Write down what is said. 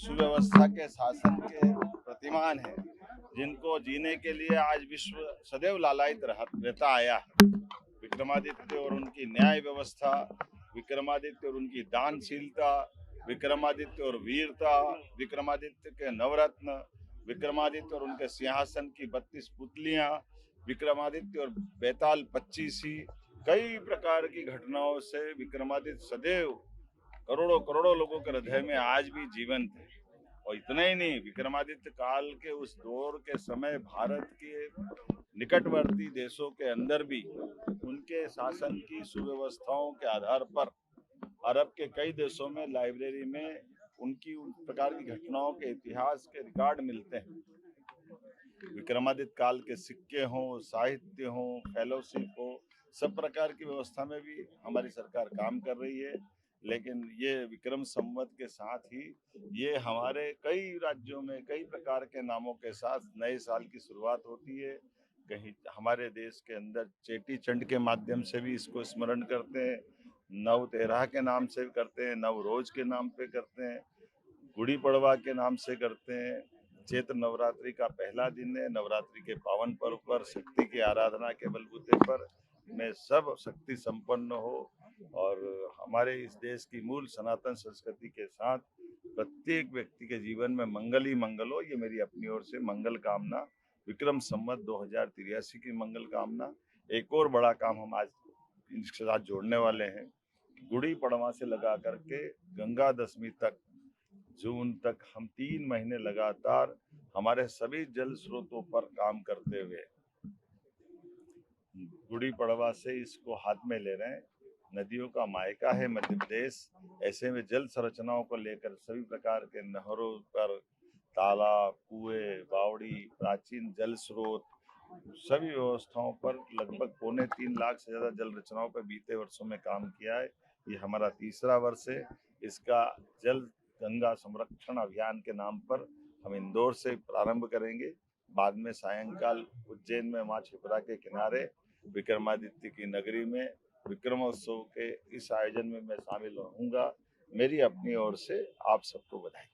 सुव्यवस्था के शासन के प्रतिमान हैं, जिनको जीने के लिए आज विश्व सदैव लालायित रहता आया है। विक्रमादित्य और उनकी न्याय व्यवस्था, विक्रमादित्य और उनकी दानशीलता, विक्रमादित्य और वीरता, विक्रमादित्य के नवरत्न, विक्रमादित्य और उनके सिंहासन की 32 पुतलियां, विक्रमादित्य और बेताल 25 कई प्रकार की घटनाओं से विक्रमादित्य सदैव करोड़ों करोड़ों लोगों के हृदय में आज भी जीवंत है। और इतना ही नहीं, विक्रमादित्य काल के उस दौर के समय भारत के निकटवर्ती देशों के अंदर भी उनके शासन की सुव्यवस्थाओं के आधार पर अरब के कई देशों में लाइब्रेरी में उनकी उन प्रकार की घटनाओं के इतिहास के रिकॉर्ड मिलते हैं। विक्रमादित्य काल के सिक्के हों, साहित्य हों, फेलोशिप हो, सब प्रकार की व्यवस्था में भी हमारी सरकार काम कर रही है। लेकिन ये विक्रम संवत के साथ ही ये हमारे कई राज्यों में कई प्रकार के नामों के साथ नए साल की शुरुआत होती है। कहीं हमारे देश के अंदर चेटी चंड के माध्यम से भी इसको स्मरण करते हैं, नव तेरह के नाम से करते हैं, नव रोज के नाम पे करते हैं, गुड़ी पड़वा के नाम से करते हैं। चैत्र नवरात्रि का पहला दिन है। नवरात्रि के पावन पर्व पर शक्ति की आराधना के बलबूते पर में सब शक्ति संपन्न हो और हमारे इस देश की मूल सनातन संस्कृति के साथ प्रत्येक व्यक्ति के जीवन में मंगल ही मंगल हो, ये मेरी अपनी ओर से मंगल कामना। विक्रम संवत 2083 की मंगल कामना। एक और बड़ा काम हम आज इनके साथ जोड़ने वाले हैं। गुड़ी पड़वा से लगा करके गंगा दशमी तक, जून तक हम 3 महीने लगातार हमारे सभी जल स्रोतों पर काम करते हुए गुड़ी पड़वा से इसको हाथ में ले रहे हैं। नदियों का मायका है मध्य प्रदेश। ऐसे में जल संरचनाओं को लेकर सभी प्रकार के नहरों पर, तालाब, कुएं, बावड़ी, प्राचीन जल स्रोत, सभी व्यवस्थाओं पर लगभग 3.25 लाख से ज्यादा जल रचनाओं पर बीते वर्षों में काम किया है। ये हमारा तीसरा वर्ष है। इसका जल गंगा संरक्षण अभियान के नाम पर हम इंदौर से प्रारंभ करेंगे। बाद में सायंकाल उज्जैन में माँ क्षिप्रा के किनारे विक्रमादित्य की नगरी में विक्रमोत्सव के इस आयोजन में मैं शामिल रहूंगा। मेरी अपनी ओर से आप सबको बधाई।